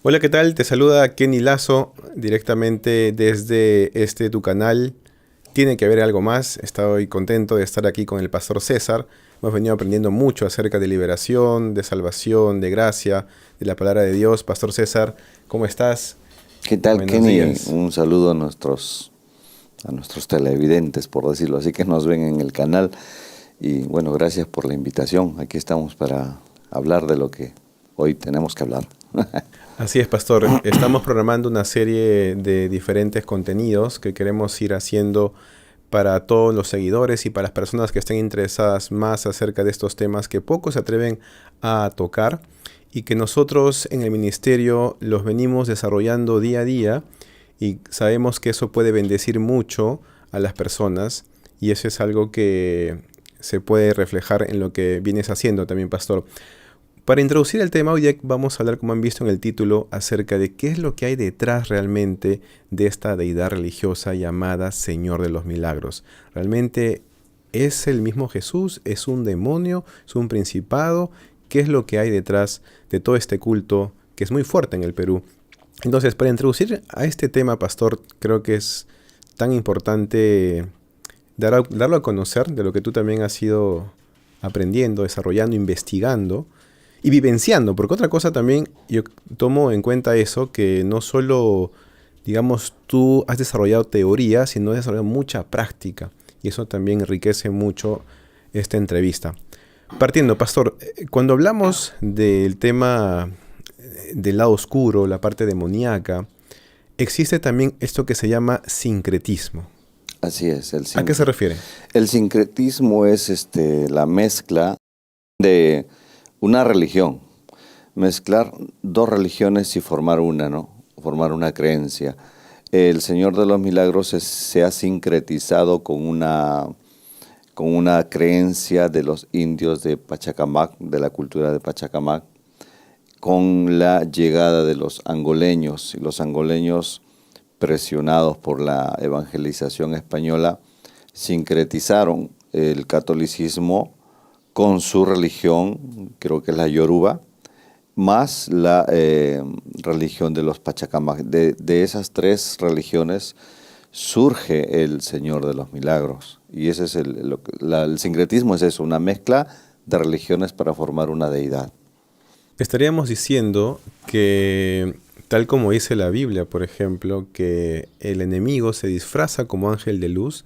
Hola, ¿qué tal? Te saluda Kenny Lazo directamente desde tu canal. Tiene que haber algo más. Estoy contento de estar aquí con el pastor César. Hemos venido aprendiendo mucho acerca de liberación, de salvación, de gracia, de la palabra de Dios. Pastor César, ¿cómo estás? ¿Qué tal, Buenos Kenny? días. Un saludo a nuestros televidentes, por decirlo así, que nos ven en el canal. Y bueno, gracias por la invitación. Aquí estamos para hablar de lo que hoy tenemos que hablar. Así es, pastor. Estamos programando una serie de diferentes contenidos que queremos ir haciendo para todos los seguidores y para las personas que estén interesadas más acerca de estos temas que pocos se atreven a tocar y que nosotros en el ministerio los venimos desarrollando día a día y sabemos que eso puede bendecir mucho a las personas y eso es algo que se puede reflejar en lo que vienes haciendo también, pastor. Para introducir el tema, hoy día vamos a hablar, como han visto en el título, acerca de qué es lo que hay detrás realmente de esta deidad religiosa llamada Señor de los Milagros. ¿Realmente es el mismo Jesús? ¿Es un demonio? ¿Es un principado? ¿Qué es lo que hay detrás de todo este culto que es muy fuerte en el Perú? Entonces, para introducir a este tema, pastor, creo que es tan importante darlo a conocer de lo que tú también has ido aprendiendo, desarrollando, investigando y vivenciando, porque otra cosa también yo tomo en cuenta eso, que no solo, digamos, tú has desarrollado teoría, sino has desarrollado mucha práctica, y eso también enriquece mucho esta entrevista. Partiendo, pastor, cuando hablamos del tema del lado oscuro, la parte demoníaca, existe también esto que se llama sincretismo. Así es, ¿A qué se refiere? el sincretismo es la mezcla de una religión, mezclar dos religiones y formar una, ¿no? Formar una creencia. El Señor de los Milagros se ha sincretizado con una creencia de los indios de Pachacamac, de la cultura de Pachacamac, con la llegada de los angoleños. Y los angoleños, presionados por la evangelización española, sincretizaron el catolicismo con su religión, creo que es la Yoruba, más la religión de los Pachacamac. De esas tres religiones surge el Señor de los Milagros. Y ese es el sincretismo es eso, una mezcla de religiones para formar una deidad. Estaríamos diciendo que, tal como dice la Biblia, por ejemplo, que el enemigo se disfraza como ángel de luz,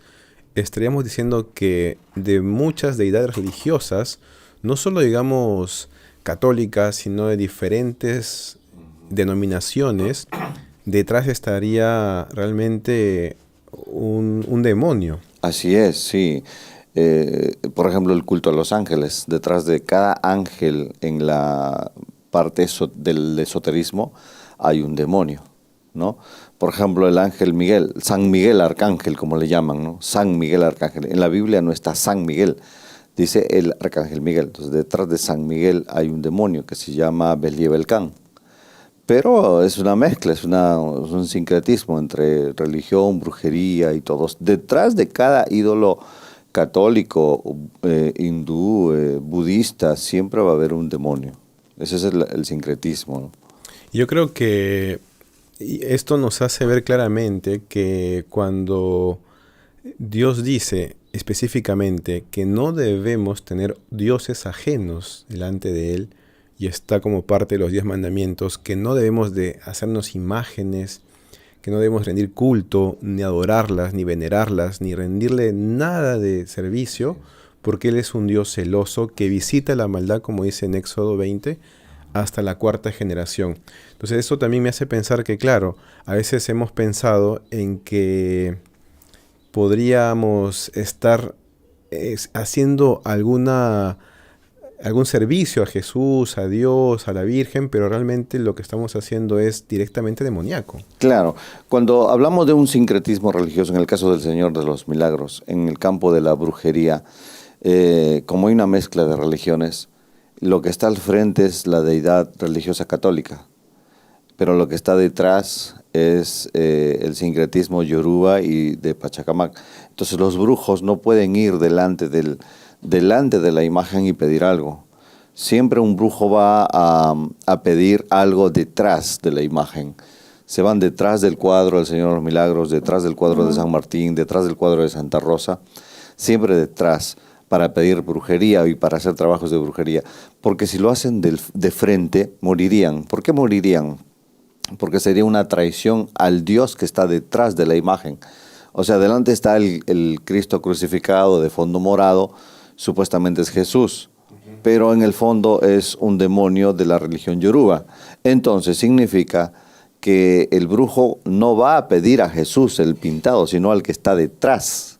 estaríamos diciendo que de muchas deidades religiosas, no solo digamos católicas, sino de diferentes denominaciones, detrás estaría realmente un demonio. Así es, sí. Por ejemplo, el culto a los ángeles. Detrás de cada ángel en la parte del esoterismo hay un demonio, ¿no? Por ejemplo, el ángel Miguel, San Miguel Arcángel, como le llaman, ¿no? San Miguel Arcángel. En la Biblia no está San Miguel, dice el Arcángel Miguel. Entonces, detrás de San Miguel hay un demonio que se llama Beliebelcán. Pero es una mezcla, es un sincretismo entre religión, brujería y todos. Detrás de cada ídolo católico, hindú, budista, siempre va a haber un demonio. Ese es el sincretismo, ¿no? Yo creo que esto nos hace ver claramente que cuando Dios dice específicamente que no debemos tener dioses ajenos delante de Él, y está como parte de los 10 mandamientos, que no debemos de hacernos imágenes, que no debemos rendir culto, ni adorarlas, ni venerarlas, ni rendirle nada de servicio, porque Él es un Dios celoso que visita la maldad, como dice en Éxodo 20, hasta la cuarta generación. Entonces eso también me hace pensar que, claro, a veces hemos pensado en que podríamos estar haciendo algún servicio a Jesús, a Dios, a la Virgen, pero realmente lo que estamos haciendo es directamente demoníaco. Claro, cuando hablamos de un sincretismo religioso, en el caso del Señor de los Milagros, en el campo de la brujería, como hay una mezcla de religiones, lo que está al frente es la deidad religiosa católica, pero lo que está detrás es el sincretismo yoruba y de Pachacamac. Entonces los brujos no pueden ir delante de la imagen y pedir algo, siempre un brujo va a pedir algo detrás de la imagen. Se van detrás del cuadro del Señor de los Milagros, detrás del cuadro de San Martín, detrás del cuadro de Santa Rosa, siempre detrás, para pedir brujería y para hacer trabajos de brujería. Porque si lo hacen de frente, morirían. ¿Por qué morirían? Porque sería una traición al Dios que está detrás de la imagen. O sea, delante está el Cristo crucificado de fondo morado, supuestamente es Jesús, pero en el fondo es un demonio de la religión yoruba. Entonces significa que el brujo no va a pedir a Jesús el pintado, sino al que está detrás.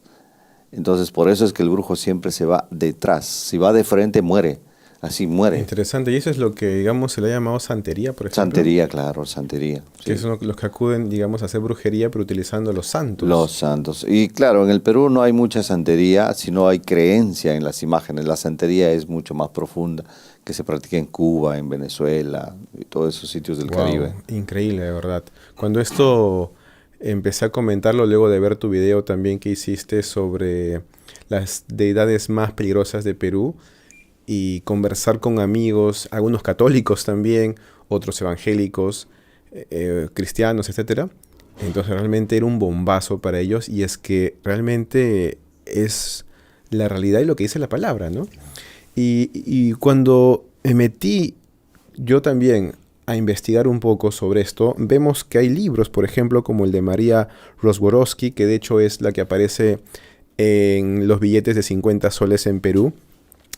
Entonces por eso es que el brujo siempre se va detrás. Si va de frente, muere. Así muere. Interesante. Y eso es lo que, digamos, se le ha llamado santería, por ejemplo. Santería, claro, santería. Que Sí. son los que acuden, digamos, a hacer brujería, pero utilizando los santos. Los santos. Y claro, en el Perú no hay mucha santería, sino hay creencia en las imágenes. La santería es mucho más profunda, que se practica en Cuba, en Venezuela, y todos esos sitios del Wow, Caribe. increíble, de verdad. Cuando esto empecé a comentarlo luego de ver tu video también que hiciste sobre las deidades más peligrosas de Perú y conversar con amigos, algunos católicos también, otros evangélicos, cristianos, etcétera. Entonces realmente era un bombazo para ellos y es que realmente es la realidad y lo que dice la palabra, ¿no? Y cuando me metí yo también a investigar un poco sobre esto, vemos que hay libros, por ejemplo, como el de María Rozborowski, que de hecho es la que aparece en los billetes de 50 soles en Perú.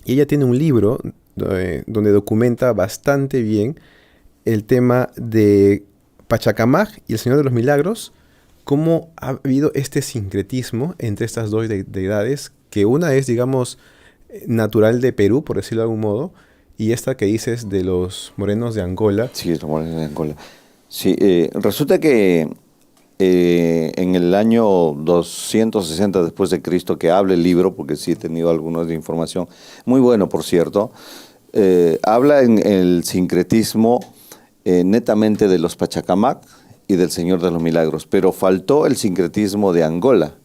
Y ella tiene un libro donde documenta bastante bien el tema de Pachacamac y el Señor de los Milagros, cómo ha habido este sincretismo entre estas dos deidades, que una es, digamos, natural de Perú, por decirlo de algún modo, y esta que dices de los morenos de Angola. Sí, los morenos de Angola. Sí, resulta que en el año 260 después de Cristo, que habla el libro, porque sí he tenido algunos de información, muy bueno, por cierto, habla en el sincretismo netamente de los Pachacamac y del Señor de los Milagros, pero faltó el sincretismo de Angola,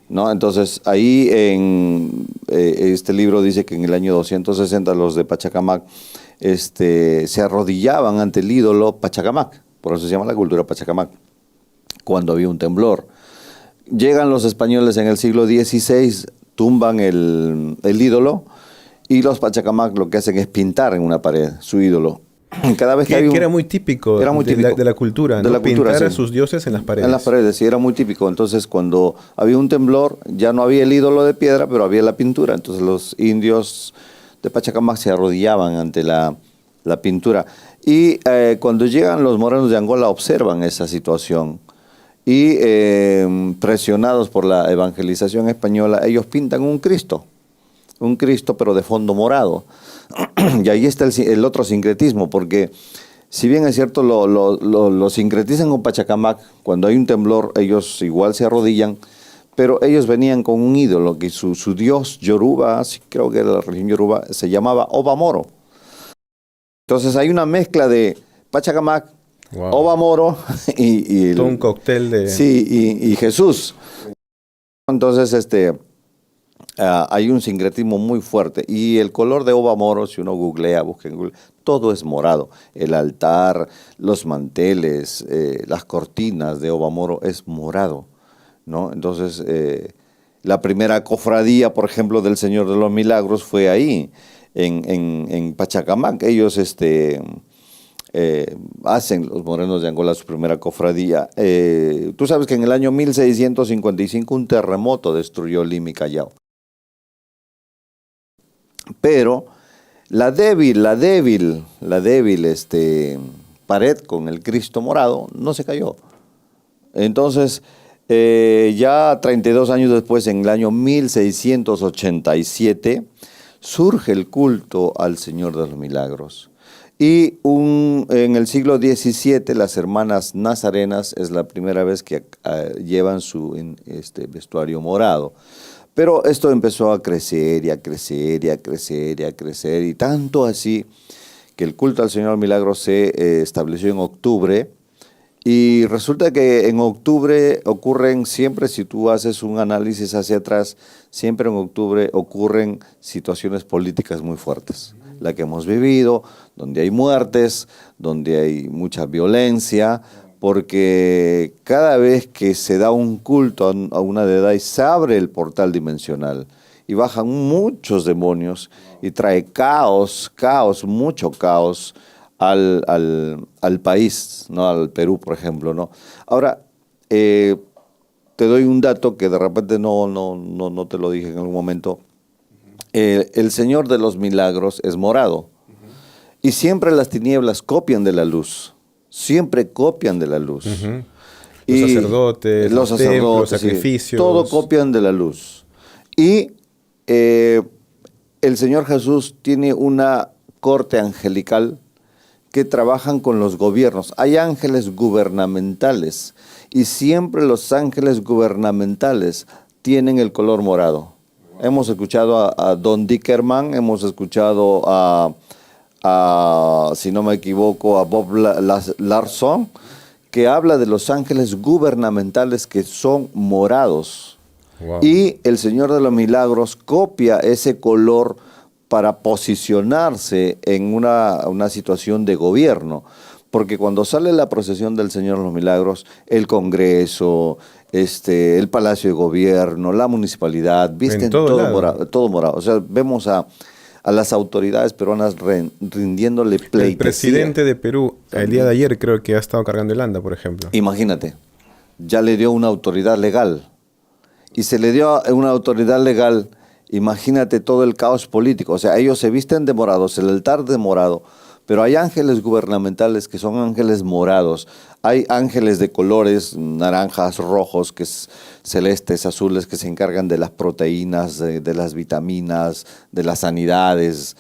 ¿no? Entonces, ahí en este libro dice que en el año 260 los de Pachacamac se arrodillaban ante el ídolo Pachacamac, por eso se llama la cultura Pachacamac, cuando había un temblor. Llegan los españoles en el siglo XVI, tumban el ídolo, y los Pachacamac lo que hacen es pintar en una pared su ídolo. Cada vez que era muy típico, era muy típico de la cultura, ¿no? de la cultura, pintar a sí, sus dioses en las paredes. En las paredes, sí, era muy típico. Entonces, cuando había un temblor, ya no había el ídolo de piedra, pero había la pintura. Entonces, los indios de Pachacamac se arrodillaban ante la pintura. Y cuando llegan los morenos de Angola, observan esa situación. Y presionados por la evangelización española, ellos pintan un Cristo pero de fondo morado. Y ahí está el otro sincretismo, porque si bien es cierto, lo sincretizan con Pachacamac, cuando hay un temblor ellos igual se arrodillan, pero ellos venían con un ídolo, que su dios Yoruba, creo que era la religión Yoruba, se llamaba Obamoro. Entonces hay una mezcla de Pachacamac, Wow. Obamoro y todo un cóctel de... Sí, y Jesús. Entonces, hay un sincretismo muy fuerte. Y el color de Obamoro, si uno googlea, busca en Google, todo es morado. El altar, los manteles, las cortinas de Obamoro es morado, ¿no? Entonces, la primera cofradía, por ejemplo, del Señor de los Milagros fue ahí, en Pachacamac. Ellos, hacen los morenos de Angola su primera cofradía. Tú sabes que en el año 1655 un terremoto destruyó Lima y Callao. Pero la débil pared con el Cristo morado no se cayó. Entonces, ya 32 años después, en el año 1687, surge el culto al Señor de los Milagros. Y en el siglo XVII, las hermanas nazarenas es la primera vez que llevan su vestuario morado. Pero esto empezó a crecer y a crecer y a crecer y a crecer, y tanto así que el culto al Señor Milagro se estableció en octubre. Y resulta que en octubre ocurren siempre, si tú haces un análisis hacia atrás, siempre en octubre ocurren situaciones políticas muy fuertes. la que hemos vivido, donde hay muertes, donde hay mucha violencia, porque cada vez que se da un culto a una deidad y se abre el portal dimensional y bajan muchos demonios y trae caos, mucho caos al país, ¿no? Al Perú, por ejemplo, ¿no? Ahora, te doy un dato que de repente no te lo dije en algún momento. El Señor de los Milagros es morado. Y siempre las tinieblas copian de la luz. Siempre copian de la luz. Los sacerdotes, los templos, los sacrificios. Todo copian de la luz. Y el Señor Jesús tiene una corte angelical que trabajan con los gobiernos. Hay ángeles gubernamentales y siempre los ángeles gubernamentales tienen el color morado. Hemos escuchado a Don Dickerman, hemos escuchado si no me equivoco, a Bob Larson, que habla de los ángeles gubernamentales que son morados. Wow. Y el Señor de los Milagros copia ese color para posicionarse en una situación de gobierno. Porque cuando sale la procesión del Señor de los Milagros, el Congreso, el Palacio de Gobierno, la municipalidad, visten todo morado. O sea, vemos a las autoridades peruanas rindiéndole pleitesía. El presidente de Perú, el día de ayer, creo que ha estado cargando el anda, por ejemplo. Imagínate, ya le dio una autoridad legal. Y se le dio una autoridad legal, imagínate todo el caos político. O sea, ellos se visten de morados, el altar de morado, pero hay ángeles gubernamentales que son ángeles morados. Hay ángeles de colores naranjas, rojos, que es celestes, azules, que se encargan de las proteínas, de las vitaminas, de las sanidades.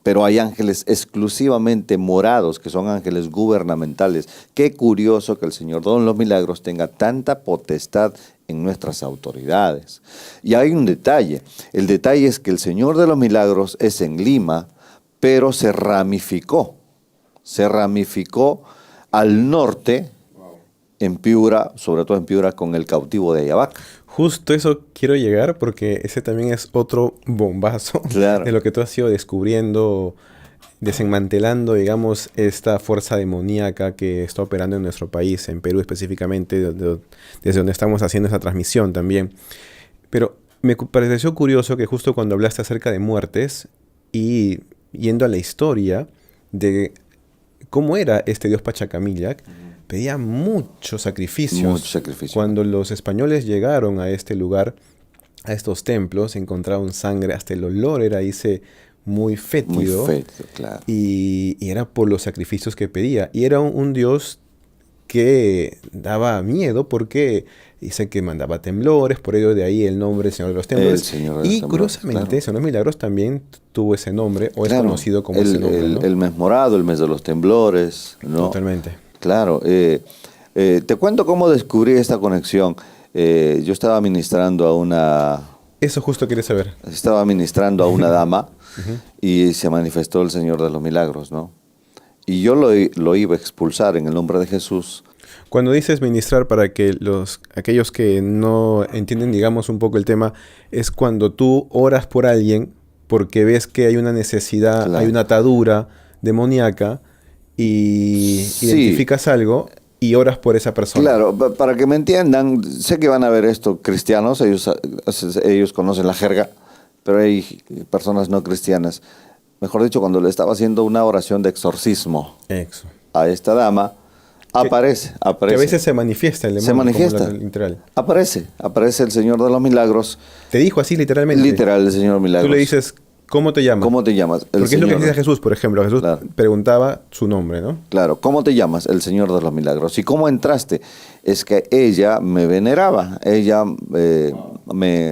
Pero hay ángeles exclusivamente morados, que son ángeles gubernamentales. Qué curioso que el Señor de los Milagros tenga tanta potestad en nuestras autoridades. Y hay un detalle. El detalle es que el Señor de los Milagros es en Lima, pero se ramificó al norte, en Piura, sobre todo en Piura, con el cautivo de Ayabaca. Justo eso quiero llegar, porque ese también es otro bombazo de lo que tú has ido descubriendo, desenmantelando, digamos, esta fuerza demoníaca que está operando en nuestro país, en Perú específicamente, desde donde estamos haciendo esta transmisión también. Pero me pareció curioso que justo cuando hablaste acerca de muertes y yendo a la historia de cómo era este dios Pachacamac, pedía muchos sacrificios. Cuando los españoles llegaron a este lugar, a estos templos, encontraron sangre, hasta el olor era muy fétido. Muy fétido, claro. Y era por los sacrificios que pedía. Y era un dios que daba miedo porque dice que mandaba temblores, por ello de ahí el nombre del Señor de los Temblores. Y curiosamente, el Señor de los Milagros también tuvo ese nombre, o es conocido como ese nombre, ¿no? El mes morado, el mes de los temblores, ¿no? Totalmente. Claro. Te cuento cómo descubrí esta conexión. Yo estaba ministrando a una... Eso justo quería saber. Estaba ministrando a una dama y se manifestó el Señor de los Milagros, ¿no? Y yo lo iba a expulsar en el nombre de Jesús. Cuando dices ministrar, para que aquellos que no entienden, digamos, un poco el tema, es cuando tú oras por alguien porque ves que hay una necesidad, claro, hay una atadura demoníaca y identificas algo y oras por esa persona. Claro, para que me entiendan, sé que van a ver esto cristianos, ellos conocen la jerga, pero hay personas no cristianas. Mejor dicho, cuando le estaba haciendo una oración de exorcismo a esta dama, aparece. Que a veces se manifiesta el demonio. Se manifiesta. Literal. Aparece el Señor de los Milagros. Te dijo así literalmente. Literal, el Señor Milagros. Tú le dices, ¿cómo te llamas? ¿Cómo te llamas? Porque es lo que dice Jesús, por ejemplo. Jesús preguntaba su nombre, ¿no? Claro, ¿cómo te llamas? El Señor de los Milagros. ¿Y cómo entraste? Es que ella me veneraba, ella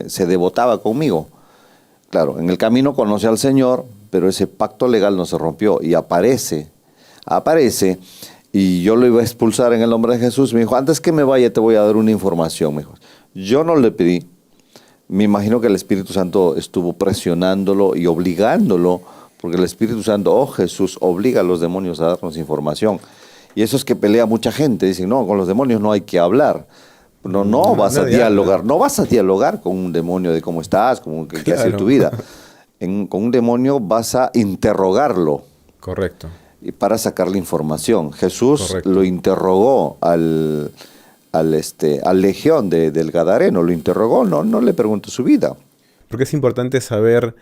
se devotaba conmigo. Claro, en el camino conoce al Señor, pero ese pacto legal no se rompió y aparece, y yo lo iba a expulsar en el nombre de Jesús. Me dijo, antes que me vaya te voy a dar una información. Me dijo, yo no le pedí, me imagino que el Espíritu Santo estuvo presionándolo y obligándolo, porque el Espíritu Santo, oh Jesús, obliga a los demonios a darnos información. Y eso es que pelea mucha gente, dicen, no, con los demonios no hay que hablar. No vas a dialogar con un demonio de cómo estás, qué ha sido tu vida. con un demonio vas a interrogarlo. Correcto. Y para sacarle información. Jesús Correcto. lo interrogó al legión del Gadareno, lo interrogó, no le preguntó su vida. Porque es importante saber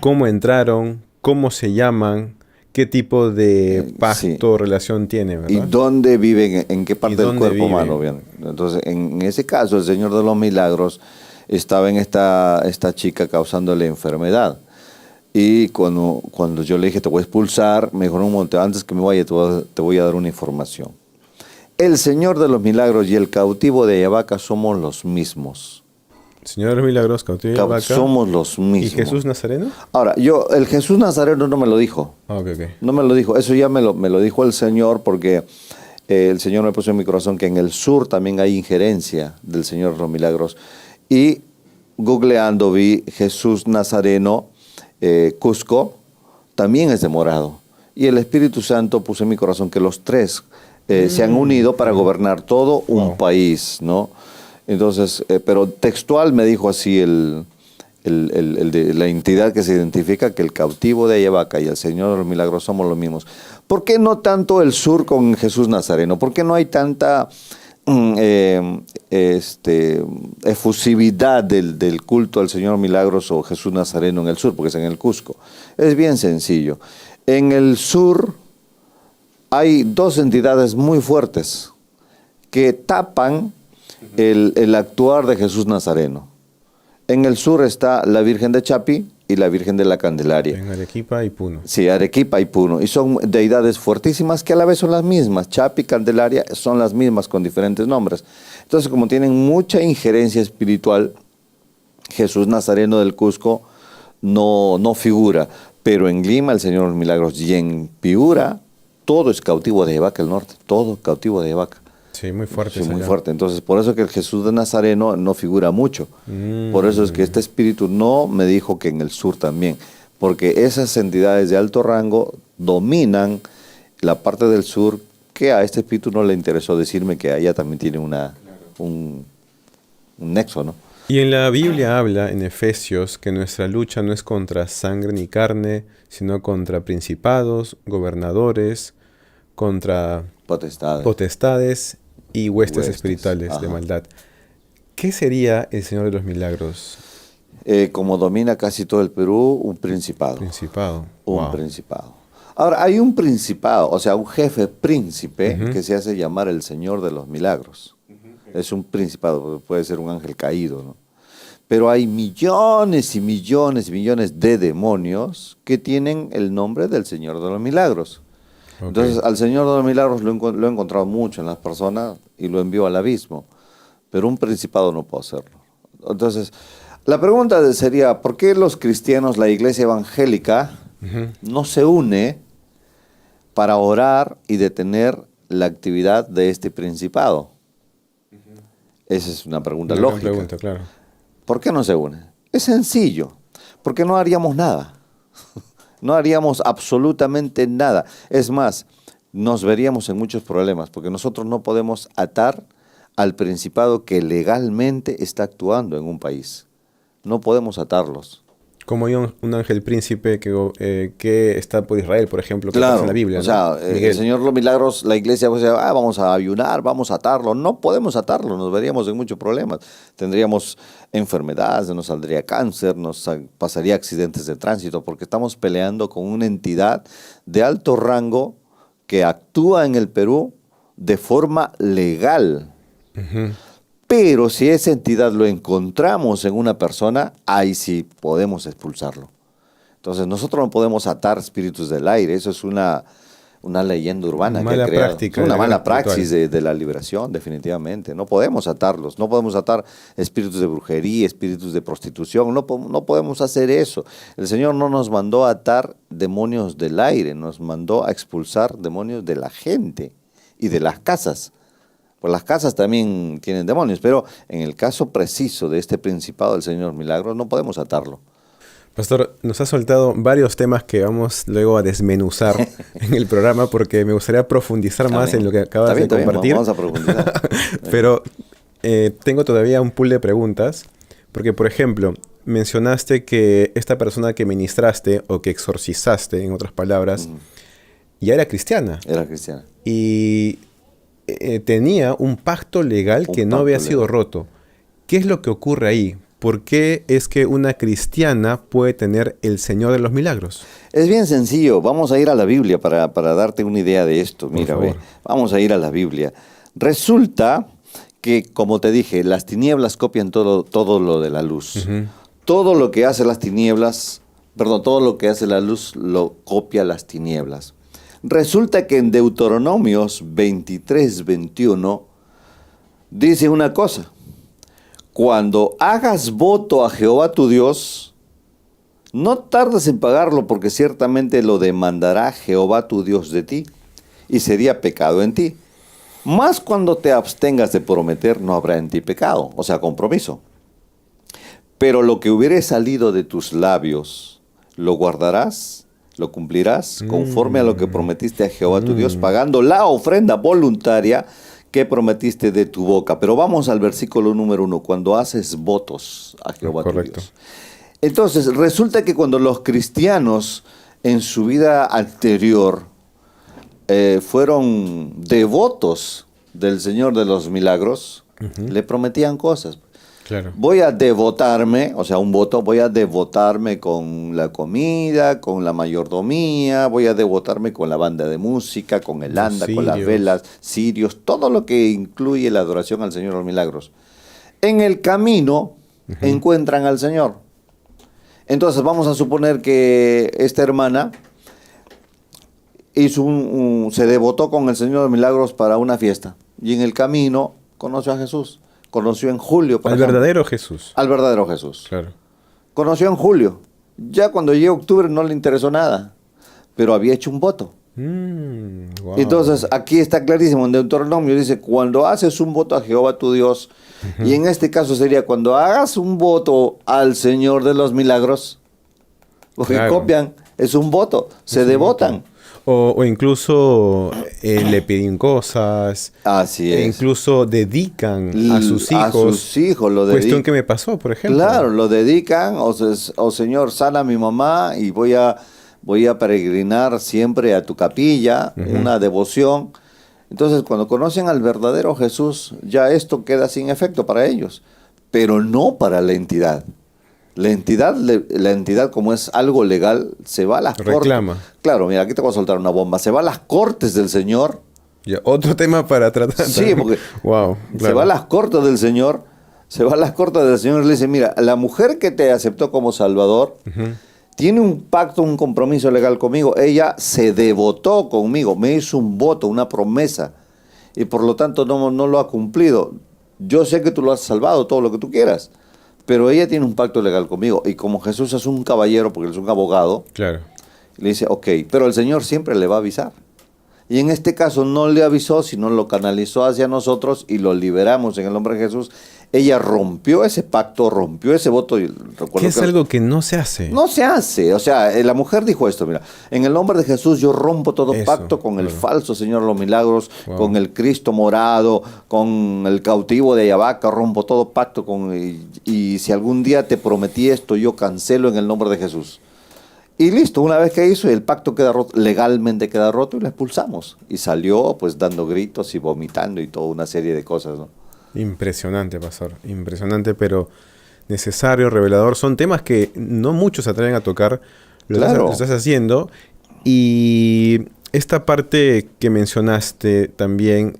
cómo entraron, cómo se llaman, qué tipo de pacto o relación tiene, ¿verdad? Y dónde viven, en qué parte del cuerpo viven? humano. Bien. Entonces, en ese caso, el Señor de los Milagros estaba en esta chica causándole enfermedad. Y cuando yo le dije, te voy a expulsar, me dijo, no, antes que me vaya, te voy a dar una información. El Señor de los Milagros y el cautivo de Ayabaca somos los mismos. Señor de los Milagros, cautivo de Ayabaca. Somos los mismos. ¿Y Jesús Nazareno? Ahora, el Jesús Nazareno no me lo dijo. Ok. No me lo dijo. Eso ya me lo dijo el Señor, porque el Señor me puso en mi corazón que en el sur también hay injerencia del Señor de los Milagros. Y googleando vi Jesús Nazareno, Cusco, también es de morado. Y el Espíritu Santo puso en mi corazón que los tres se han unido para gobernar todo un país, ¿no? Entonces, pero textual me dijo así el de la entidad que se identifica, que el cautivo de Ayabaca y el Señor de los Milagros somos los mismos. ¿Por qué no tanto el sur con Jesús Nazareno? ¿Por qué no hay tanta efusividad del culto al Señor Milagros o Jesús Nazareno en el sur? Porque es en el Cusco. Es bien sencillo. En el sur hay dos entidades muy fuertes que tapan el actuar de Jesús Nazareno. En el sur está la Virgen de Chapi y la Virgen de la Candelaria. En Arequipa y Puno. Sí, Arequipa y Puno. Y son deidades fuertísimas que a la vez son las mismas. Chapi y Candelaria son las mismas con diferentes nombres. Entonces, como tienen mucha injerencia espiritual, Jesús Nazareno del Cusco no figura. Pero en Lima, el Señor de los Milagros, y en Piura, todo es cautivo de Ayabaca, el norte. Todo cautivo de Ayabaca. Sí, muy fuerte. Sí, muy fuerte. Entonces, por eso que el Jesús de Nazareno no figura mucho. Por eso es que este espíritu no me dijo que en el sur también. Porque esas entidades de alto rango dominan la parte del sur, que a este espíritu no le interesó decirme que allá también tiene un nexo, ¿no? Y en la Biblia habla, en Efesios, que nuestra lucha no es contra sangre ni carne, sino contra principados, gobernadores, contra potestades y huestes espirituales de maldad. ¿Qué sería el Señor de los Milagros? Como domina casi todo el Perú, un principado. Un principado. Ahora, hay un principado, o sea, un jefe príncipe que se hace llamar el Señor de los Milagros. Es un principado, puede ser un ángel caído, ¿no? Pero hay millones y millones y millones de demonios que tienen el nombre del Señor de los Milagros. Okay. Entonces, al Señor de los Milagros lo he encontrado mucho en las personas y lo envió al abismo. Pero un principado no puede hacerlo. Entonces, la pregunta sería, ¿por qué los cristianos, la iglesia evangélica, no se une para orar y detener la actividad de este principado? Esa es una pregunta lógica. Pregunta, claro. ¿Por qué no se une? Es sencillo, porque no haríamos nada. No haríamos absolutamente nada. Es más, nos veríamos en muchos problemas, porque nosotros no podemos atar al principado que legalmente está actuando en un país. No podemos atarlos. Como hay un ángel príncipe que está por Israel, por ejemplo, que pasa en la Biblia. O sea, ¿no? El Señor de los Milagros, la iglesia pues, vamos a ayunar, vamos a atarlo. No podemos atarlo, nos veríamos en muchos problemas. Tendríamos enfermedades, nos saldría cáncer, nos pasaría accidentes de tránsito, porque estamos peleando con una entidad de alto rango que actúa en el Perú de forma legal. Pero si esa entidad lo encontramos en una persona, ahí sí podemos expulsarlo. Entonces nosotros no podemos atar espíritus del aire, eso es una leyenda urbana que ha creado. Una mala praxis de la liberación, definitivamente. No podemos atarlos, no podemos atar espíritus de brujería, espíritus de prostitución, no podemos hacer eso. El Señor no nos mandó a atar demonios del aire, nos mandó a expulsar demonios de la gente y de las casas. Pues las casas también tienen demonios, pero en el caso preciso de este principado del Señor Milagros no podemos atarlo. Pastor, nos ha soltado varios temas que vamos luego a desmenuzar en el programa porque me gustaría profundizar más en lo que acabas de compartir. Vamos a profundizar. Pero tengo todavía un pool de preguntas porque, por ejemplo, mencionaste que esta persona que ministraste o que exorcizaste, en otras palabras, ya era cristiana. Era cristiana. Y tenía un pacto legal que no había sido roto. ¿Qué es lo que ocurre ahí? ¿Por qué es que una cristiana puede tener el Señor de los Milagros? Es bien sencillo. Vamos a ir a la Biblia para darte una idea de esto. Mira, ve, vamos a ir a la Biblia. Resulta que, como te dije, las tinieblas copian todo lo de la luz. Todo lo que hace las tinieblas, todo lo que hace la luz lo copia las tinieblas. Resulta que en Deuteronomios 23:21 dice una cosa: cuando hagas voto a Jehová tu Dios, no tardes en pagarlo, porque ciertamente lo demandará Jehová tu Dios de ti, y sería pecado en ti. Mas cuando te abstengas de prometer, no habrá en ti pecado, o sea, compromiso. Pero lo que hubiere salido de tus labios, lo guardarás, lo cumplirás, conforme a lo que prometiste a Jehová tu Dios, pagando la ofrenda voluntaria que prometiste de tu boca. Pero vamos al versículo número 1, cuando haces votos a Jehová tu Dios. Entonces, resulta que cuando los cristianos en su vida anterior fueron devotos del Señor de los Milagros, le prometían cosas. Claro. Voy a devotarme, o sea, un voto, voy a devotarme con la comida, con la mayordomía, voy a devotarme con la banda de música, con el anda, con las velas, cirios, todo lo que incluye la adoración al Señor de los Milagros. En el camino encuentran al Señor. Entonces vamos a suponer que esta hermana se devotó con el Señor de los Milagros para una fiesta, y en el camino conoció a Jesús. Conoció en julio. Al verdadero Jesús. Al verdadero Jesús. Claro. Conoció en julio. Ya cuando llegó octubre no le interesó nada, pero había hecho un voto. Wow. Entonces aquí está clarísimo, en Deuteronomio dice: cuando haces un voto a Jehová tu Dios, y en este caso sería cuando hagas un voto al Señor de los Milagros, porque copian, es un voto, se devotan. O incluso le piden cosas. Así es. Incluso dedican a sus hijos. A sus hijos lo dedican. Cuestión que me pasó, por ejemplo. Claro, lo dedican. O Señor, sana a mi mamá y voy a peregrinar siempre a tu capilla, una devoción. Entonces, cuando conocen al verdadero Jesús, ya esto queda sin efecto para ellos, pero no para la entidad. La entidad, como es algo legal, se va a las cortes. Reclama. Claro, mira, aquí te voy a soltar una bomba. Se va a las cortes del Señor. Ya, otro tema para tratar. Sí, porque wow, claro. Se va a las cortes del Señor. Se va a las cortes del Señor y le dice: mira, la mujer que te aceptó como Salvador tiene un pacto, un compromiso legal conmigo. Ella se devotó conmigo, me hizo un voto, una promesa, y por lo tanto no lo ha cumplido. Yo sé que tú lo has salvado, todo lo que tú quieras, pero ella tiene un pacto legal conmigo. Y como Jesús es un caballero, porque él es un abogado, claro, le dice: ok, pero el Señor siempre le va a avisar. Y en este caso no le avisó, sino lo canalizó hacia nosotros y lo liberamos en el nombre de Jesús. Ella rompió ese pacto, rompió ese voto. Y que es algo que no se hace. No se hace. O sea, la mujer dijo esto: mira, en el nombre de Jesús yo rompo todo pacto con el falso Señor de los Milagros, con el Cristo morado, con el cautivo de Ayabaca, rompo todo pacto y si algún día te prometí esto, yo cancelo en el nombre de Jesús. Y listo, una vez que hizo, el pacto queda roto, legalmente queda roto, y la expulsamos. Y salió pues dando gritos y vomitando y toda una serie de cosas, ¿no? Impresionante, pastor, impresionante, pero necesario, revelador. Son temas que no muchos se atreven a tocar. Lo estás haciendo. Y esta parte que mencionaste también,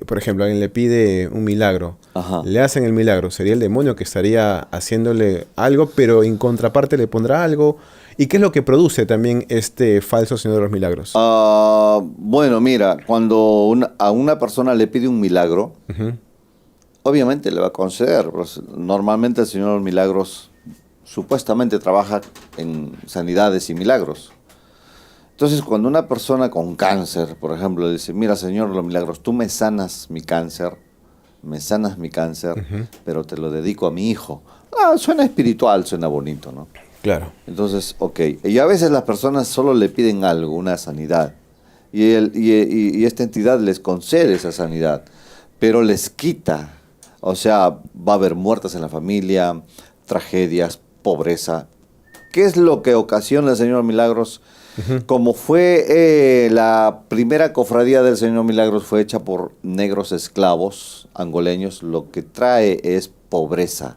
por ejemplo, alguien le pide un milagro. Ajá. Le hacen el milagro. Sería el demonio que estaría haciéndole algo, pero en contraparte le pondrá algo. ¿Y qué es lo que produce también este falso Señor de los Milagros? Bueno, mira, cuando a una persona le pide un milagro, obviamente le va a conceder. Pues, normalmente el Señor de los Milagros supuestamente trabaja en sanidades y milagros. Entonces, cuando una persona con cáncer, por ejemplo, le dice: mira, Señor de los Milagros, tú me sanas mi cáncer, pero te lo dedico a mi hijo. Suena espiritual, suena bonito, ¿no? Claro. Entonces, ok. Y a veces las personas solo le piden algo, una sanidad. Y esta entidad les concede esa sanidad, pero les quita. O sea, va a haber muertes en la familia, tragedias, pobreza. ¿Qué es lo que ocasiona el Señor Milagros? Como fue la primera cofradía del Señor Milagros fue hecha por negros esclavos angoleños, lo que trae es pobreza,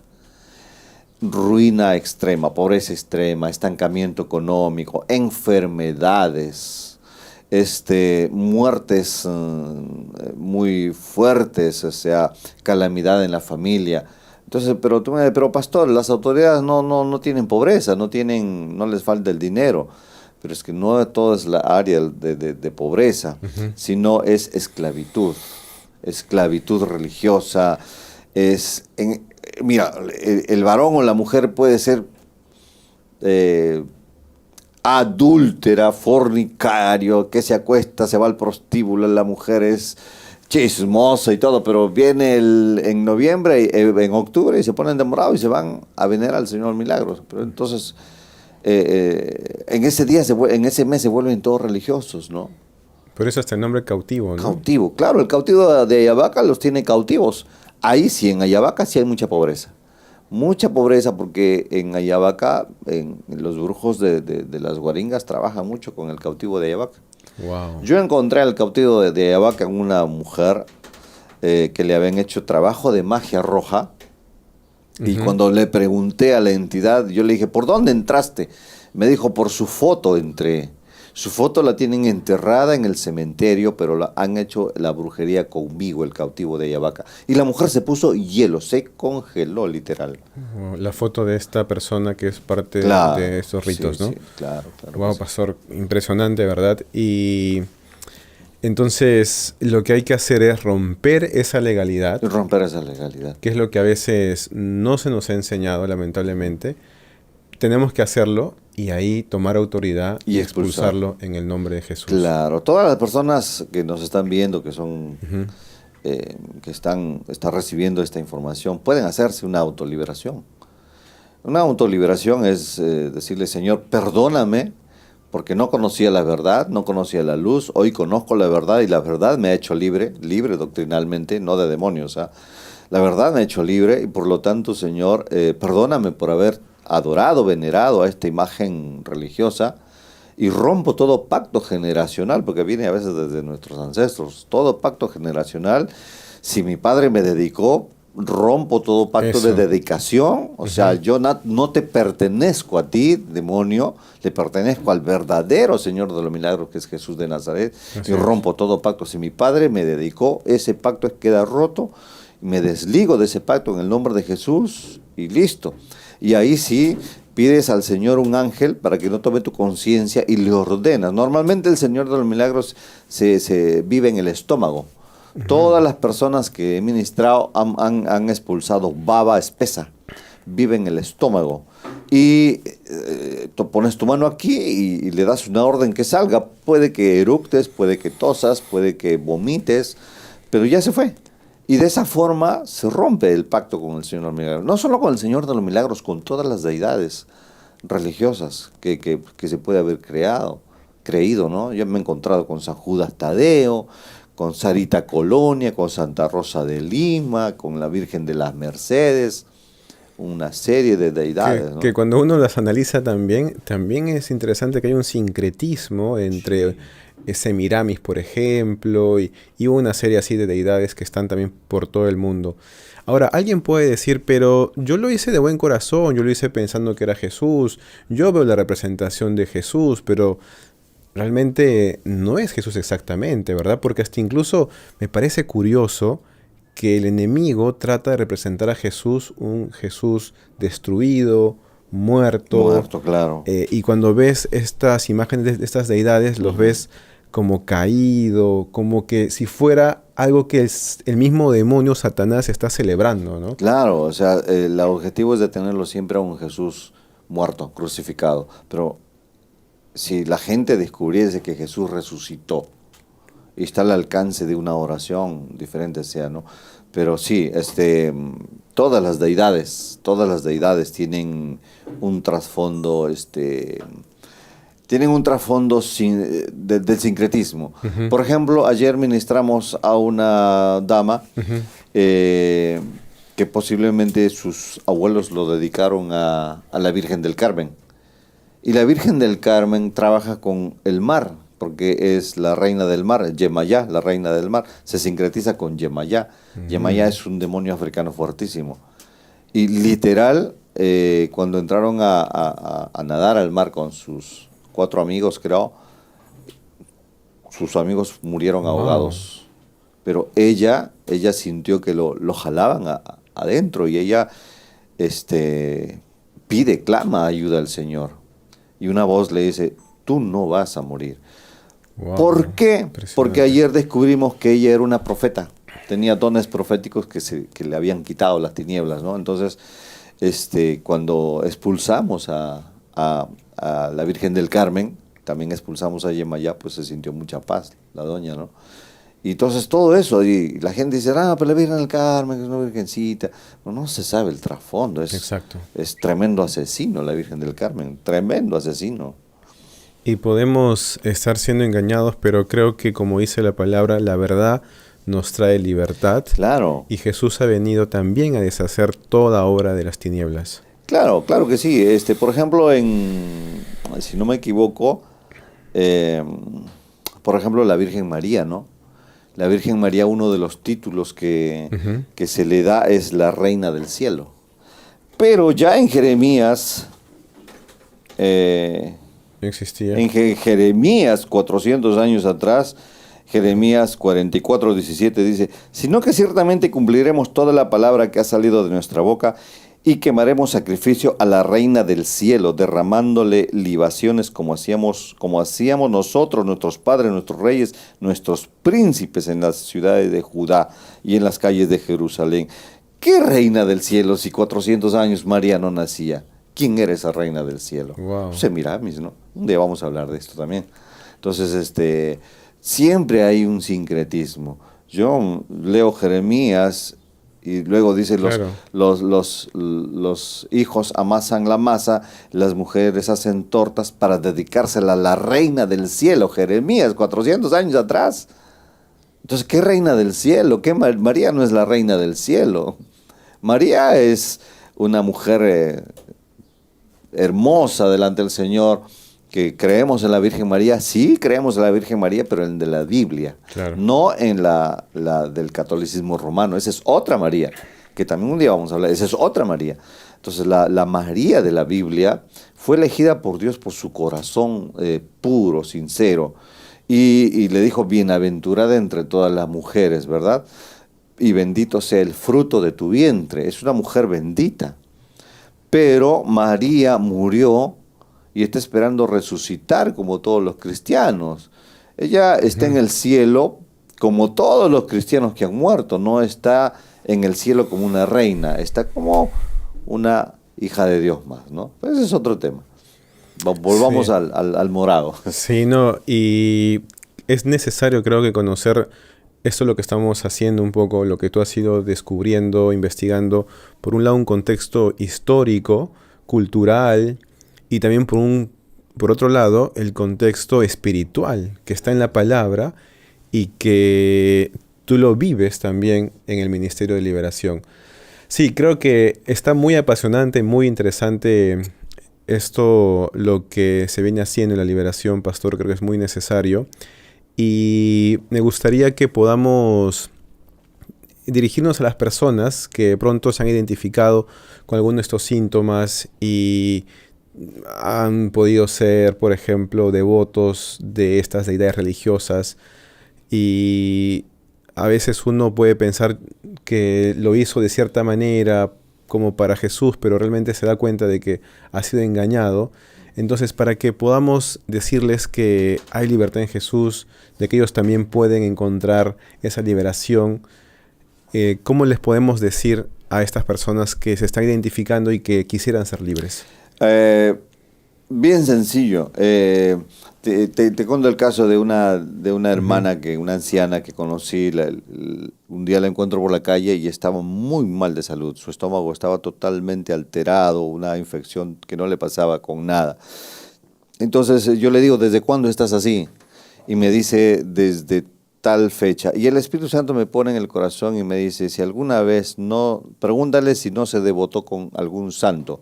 ruina extrema, pobreza extrema, estancamiento económico, enfermedades, muertes muy fuertes, o sea, calamidad en la familia. Entonces, pero pastor, las autoridades no tienen pobreza, no les falta el dinero. Pero es que no todo es la área de pobreza, sino es esclavitud religiosa. Mira, el varón o la mujer puede ser adúltera, fornicario, que se acuesta, se va al prostíbulo, la mujer es chismosa y todo, pero viene en noviembre, en octubre, y se ponen de morado y se van a venerar al Señor Milagros. Pero entonces, en ese mes se vuelven todos religiosos, ¿no? Por eso está el nombre cautivo, ¿no? Cautivo, claro, el cautivo de Ayabaca los tiene cautivos. Ahí sí, en Ayabaca sí hay mucha pobreza. Mucha pobreza porque en Ayabaca, los brujos de las guaringas trabajan mucho con el cautivo de Ayabaca. Wow. Yo encontré al cautivo de Ayabaca en una mujer que le habían hecho trabajo de magia roja. Y cuando le pregunté a la entidad, yo le dije, ¿por dónde entraste? Me dijo, por su foto entré. Su foto la tienen enterrada en el cementerio, pero han hecho la brujería conmigo, el cautivo de Ayabaca. Y la mujer se puso hielo, se congeló literal. La foto de esta persona que es parte de estos ritos, sí, ¿no? Sí, claro. Wow, pastor, impresionante, ¿verdad? Y entonces lo que hay que hacer es romper esa legalidad. Romper esa legalidad. Que es lo que a veces no se nos ha enseñado, lamentablemente. Tenemos que hacerlo y ahí tomar autoridad y expulsarlo en el nombre de Jesús. Claro, todas las personas que nos están viendo, que son que están recibiendo esta información, pueden hacerse una autoliberación. Una autoliberación es decirle, Señor, perdóname, porque no conocía la verdad, no conocía la luz, hoy conozco la verdad y la verdad me ha hecho libre doctrinalmente, no de demonios. La verdad me ha hecho libre y por lo tanto, Señor, perdóname por haber adorado, venerado a esta imagen religiosa y rompo todo pacto generacional, porque viene a veces desde nuestros ancestros, todo pacto generacional. Si mi padre me dedicó, rompo todo pacto de dedicación, o sea, yo no te pertenezco a ti, demonio, le pertenezco al verdadero Señor de los Milagros, que es Jesús de Nazaret, y rompo todo pacto. Si mi padre me dedicó, ese pacto queda roto, me desligo de ese pacto en el nombre de Jesús y listo. Y ahí sí pides al Señor un ángel para que no tome tu conciencia y le ordenas. Normalmente el Señor de los Milagros se vive en el estómago. Todas las personas que he ministrado han expulsado baba espesa, vive en el estómago. Y pones tu mano aquí y le das una orden que salga. Puede que eructes, puede que tosas, puede que vomites, pero ya se fue. Y de esa forma se rompe el pacto con el Señor de los Milagros. No solo con el Señor de los Milagros, con todas las deidades religiosas que se puede haber creído, ¿no? Yo me he encontrado con San Judas Tadeo, con Sarita Colonia, con Santa Rosa de Lima, con la Virgen de las Mercedes, una serie de deidades. Que cuando uno las analiza también es interesante que hay un sincretismo entre Semiramis, por ejemplo, y una serie así de deidades que están también por todo el mundo. Ahora, alguien puede decir, pero yo lo hice de buen corazón, yo lo hice pensando que era Jesús, yo veo la representación de Jesús, pero realmente no es Jesús exactamente, ¿verdad? Porque hasta incluso me parece curioso que el enemigo trata de representar a Jesús, un Jesús destruido, muerto, claro. Y cuando ves estas imágenes de estas deidades, los ves como caído, como que si fuera algo que el mismo demonio Satanás está celebrando, ¿no? Claro, o sea, el objetivo es de tenerlo siempre a un Jesús muerto, crucificado. Pero si la gente descubriese que Jesús resucitó y está al alcance de una oración, diferente sea, ¿no? Pero sí, todas las deidades tienen un trasfondo, del sincretismo. Por ejemplo, ayer ministramos a una dama que que posiblemente sus abuelos lo dedicaron a la Virgen del Carmen. Y la Virgen del Carmen trabaja con el mar, porque es la reina del mar, Yemayá, la reina del mar, se sincretiza con Yemayá. Yemayá es un demonio africano fuertísimo. Y literal, cuando entraron a nadar al mar con sus 4 amigos, creo, sus amigos murieron ahogados. Pero ella sintió que lo jalaban adentro y ella clama ayuda al Señor. Y una voz le dice, tú no vas a morir. Wow, ¿Por qué? impresionante. Porque ayer descubrimos que ella era una profeta. Tenía dones proféticos que le habían quitado las tinieblas, ¿no? Entonces, cuando expulsamos a la Virgen del Carmen, también expulsamos a Yemayá, pues se sintió mucha paz, la doña, ¿no? Y entonces todo eso, y la gente dice, pero la Virgen del Carmen es una virgencita. No se sabe el trasfondo, Exacto. es tremendo asesino la Virgen del Carmen, tremendo asesino. Y podemos estar siendo engañados, pero creo que como dice la palabra, la verdad nos trae libertad. Claro. Y Jesús ha venido también a deshacer toda obra de las tinieblas. Claro que sí. Por ejemplo, si no me equivoco, por ejemplo, la Virgen María, ¿no? La Virgen María, uno de los títulos que se le da es la Reina del Cielo. Pero ya en Jeremías, Existía. en Jeremías, 400 años atrás, Jeremías 44:17 dice, sino que ciertamente cumpliremos toda la palabra que ha salido de nuestra boca y quemaremos sacrificio a la Reina del Cielo, derramándole libaciones como hacíamos nosotros, nuestros padres, nuestros reyes, nuestros príncipes en las ciudades de Judá y en las calles de Jerusalén. ¿Qué Reina del Cielo si 400 años María no nacía? ¿Quién era esa Reina del Cielo? Wow. Semiramis, ¿no? Un día vamos a hablar de esto también. Entonces, siempre hay un sincretismo. Yo leo Jeremías y luego dice Claro. los hijos amasan la masa, las mujeres hacen tortas para dedicársela a la Reina del Cielo. Jeremías, 400 años atrás. Entonces, ¿qué Reina del Cielo? ¿Qué María no es la Reina del Cielo? María es una mujer hermosa delante del Señor, que creemos en la Virgen María. Sí, creemos en la Virgen María, pero en de la Biblia, Claro. no en la del catolicismo romano. Esa es otra María, que también un día vamos a hablar. Esa es otra María. Entonces, la María de la Biblia fue elegida por Dios por su corazón puro, sincero, y le dijo, bienaventurada entre todas las mujeres, ¿verdad? Y bendito sea el fruto de tu vientre. Es una mujer bendita. Pero María murió y está esperando resucitar como todos los cristianos. Ella está en el cielo como todos los cristianos que han muerto. No está en el cielo como una reina, está como una hija de Dios más, ¿no? Pues ese es otro tema. Volvamos Sí. al morado. Sí, no, y es necesario, creo que conocer esto, lo que estamos haciendo un poco, lo que tú has ido descubriendo, investigando, por un lado un contexto histórico, cultural, y también por otro lado el contexto espiritual que está en la palabra y que tú lo vives también en el Ministerio de Liberación. Sí, creo que está muy apasionante, muy interesante esto, lo que se viene haciendo en la liberación, pastor. Creo que es muy necesario. Y me gustaría que podamos dirigirnos a las personas que de pronto se han identificado con alguno de estos síntomas y han podido ser, por ejemplo, devotos de estas deidades religiosas, y a veces uno puede pensar que lo hizo de cierta manera como para Jesús, pero realmente se da cuenta de que ha sido engañado. Entonces, para que podamos decirles que hay libertad en Jesús, de que ellos también pueden encontrar esa liberación, ¿cómo les podemos decir a estas personas que se están identificando y que quisieran ser libres? Bien sencillo. Te cuento el caso de una hermana, una anciana que conocí. Un día la encuentro por la calle y estaba muy mal de salud. Su estómago estaba totalmente alterado, una infección que no le pasaba con nada. Entonces yo le digo, ¿desde cuándo estás así? Y me dice, desde tal fecha. Y el Espíritu Santo me pone en el corazón y me dice, si alguna vez no, pregúntale si no se devotó con algún santo.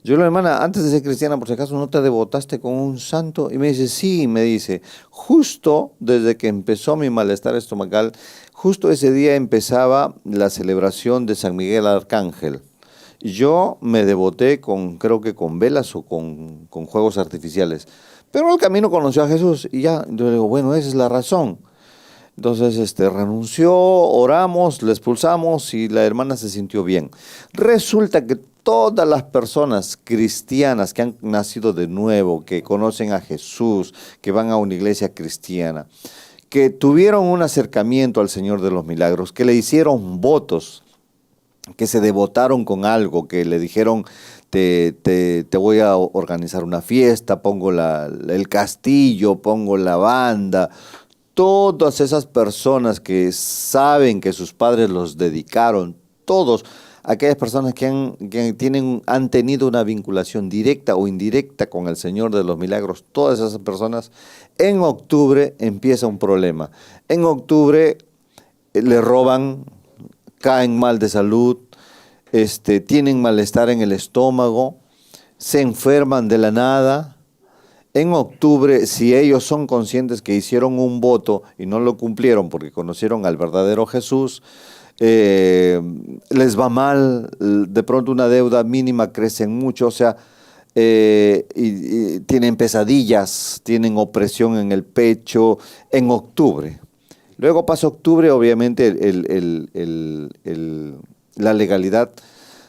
Yo le digo, hermana, antes de ser cristiana, por si acaso, ¿no te devotaste con un santo? Y me dice, sí, me dice, justo desde que empezó mi malestar estomacal, justo ese día empezaba la celebración de San Miguel Arcángel. Yo me devoté creo que con velas o con juegos artificiales. Pero el camino conoció a Jesús y ya, yo le digo, bueno, esa es la razón. Entonces renunció, oramos, le expulsamos y la hermana se sintió bien. Resulta que todas las personas cristianas que han nacido de nuevo, que conocen a Jesús, que van a una iglesia cristiana, que tuvieron un acercamiento al Señor de los Milagros, que le hicieron votos, que se devotaron con algo, que le dijeron, te voy a organizar una fiesta, pongo el castillo, pongo la banda. Todas esas personas que saben que sus padres los dedicaron, todos aquellas personas que han tenido una vinculación directa o indirecta con el Señor de los Milagros, todas esas personas, en octubre empieza un problema. En octubre le roban, caen mal de salud, tienen malestar en el estómago, se enferman de la nada. En octubre, si ellos son conscientes que hicieron un voto y no lo cumplieron porque conocieron al verdadero Jesús, les va mal, de pronto una deuda mínima crece mucho, o sea, y tienen pesadillas, tienen opresión en el pecho, en octubre. Luego pasa octubre, obviamente la legalidad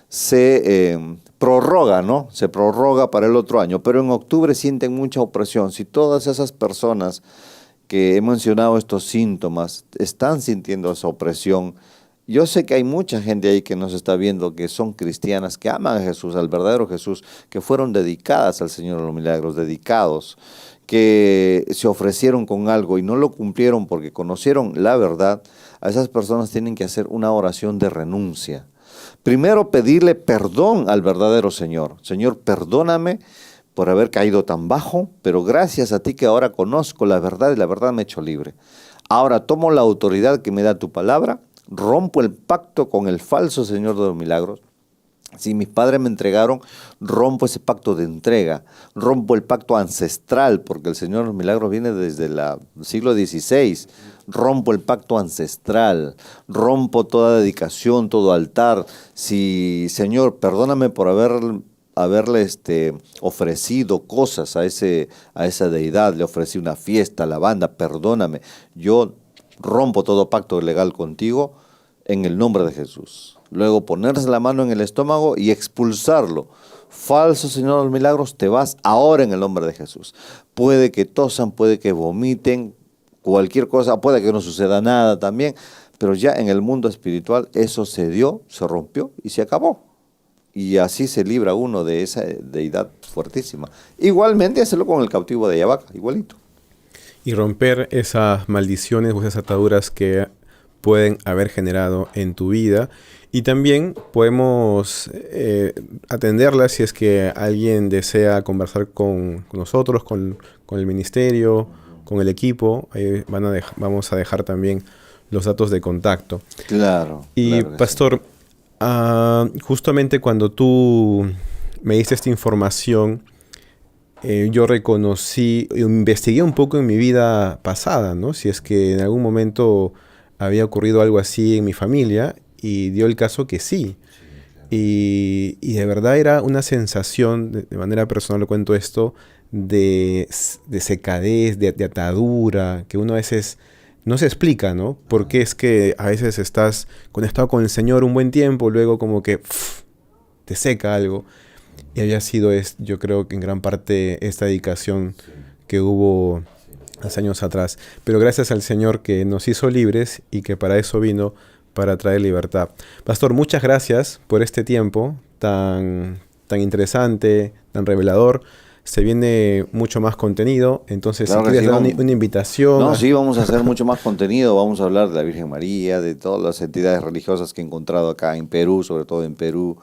se prorroga, ¿no? Se prorroga para el otro año, pero en octubre sienten mucha opresión. Si todas esas personas que he mencionado estos síntomas están sintiendo esa opresión, yo sé que hay mucha gente ahí que nos está viendo que son cristianas, que aman a Jesús, al verdadero Jesús, que fueron dedicadas al Señor de los Milagros, dedicados, que se ofrecieron con algo y no lo cumplieron porque conocieron la verdad. A esas personas tienen que hacer una oración de renuncia. Primero pedirle perdón al verdadero Señor. Señor, perdóname por haber caído tan bajo, pero gracias a ti que ahora conozco la verdad y la verdad me he hecho libre. Ahora tomo la autoridad que me da tu palabra, rompo el pacto con el falso Señor de los Milagros. Si mis padres me entregaron, rompo ese pacto de entrega, rompo el pacto ancestral, porque el Señor de los Milagros viene desde el siglo XVI. Rompo el pacto ancestral, rompo toda dedicación, todo altar. Si, Señor, perdóname por haberle ofrecido cosas a esa deidad, le ofrecí una fiesta, la banda, perdóname. Yo rompo todo pacto legal contigo en el nombre de Jesús. Luego ponerse la mano en el estómago y expulsarlo. Falso Señor de los Milagros, te vas ahora en el nombre de Jesús. Puede que tosan, puede que vomiten, cualquier cosa, puede que no suceda nada también, pero ya en el mundo espiritual eso se dio, se rompió y se acabó. Y así se libra uno de esa deidad fuertísima. Igualmente hacerlo con el cautivo de Ayabaca, igualito. Y romper esas maldiciones o esas ataduras que pueden haber generado en tu vida. Y también podemos atenderlas si es que alguien desea conversar con nosotros, con el ministerio, con el equipo. Vamos a dejar también los datos de contacto. Claro. Y claro pastor, sí. Justamente cuando tú me diste esta información, yo reconocí, investigué un poco en mi vida pasada, ¿no? Si es que en algún momento había ocurrido algo así en mi familia, y dio el caso que sí. Y de verdad era una sensación, de manera personal lo cuento esto, de secadez, de atadura, que uno a veces no se explica, ¿no? Porque es que a veces estás conectado con el Señor un buen tiempo, luego como que te seca algo. Y había sido, yo creo que en gran parte esta dedicación que hubo hace años atrás. Pero gracias al Señor que nos hizo libres y que para eso vino, para traer libertad. Pastor, muchas gracias por este tiempo tan interesante, tan revelador. Se viene mucho más contenido, entonces claro, si quieres dar una invitación. No, sí, vamos a hacer mucho más contenido, vamos a hablar de la Virgen María, de todas las entidades religiosas que he encontrado acá en Perú, sobre todo en Perú,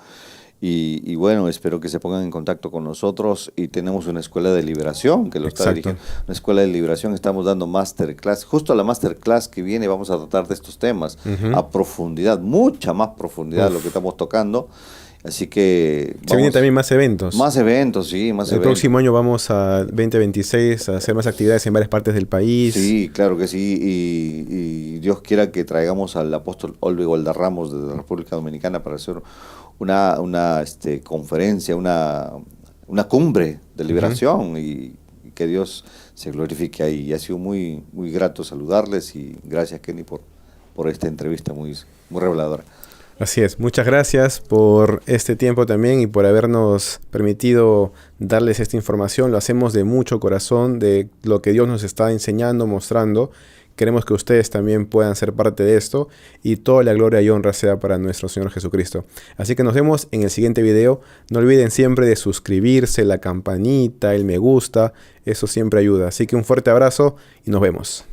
Y bueno, espero que se pongan en contacto con nosotros y tenemos una escuela de liberación que lo está Exacto. dirigiendo. Una escuela de liberación, estamos dando masterclass. Justo a la masterclass que viene vamos a tratar de estos temas Ujú. a profundidad, mucha más profundidad de lo Uf. que estamos tocando. Así que Se vienen vamos, también más eventos. más eventos, sí, más El eventos. próximo año vamos a 2026 a hacer más actividades en varias partes del país. Sí, claro que sí, y Dios quiera que traigamos al apóstol Olvi Gualdarramos de la República Dominicana para hacer una conferencia, una cumbre de Ujú. liberación y que Dios se glorifique ahí. Y ha sido muy, muy grato saludarles y gracias, Kenny, por esta entrevista muy, muy reveladora. Así es. Muchas gracias por este tiempo también y por habernos permitido darles esta información. Lo hacemos de mucho corazón, de lo que Dios nos está enseñando, mostrando. Queremos que ustedes también puedan ser parte de esto y toda la gloria y honra sea para nuestro Señor Jesucristo. Así que nos vemos en el siguiente video. No olviden siempre de suscribirse, la campanita, el me gusta. Eso siempre ayuda. Así que un fuerte abrazo y nos vemos.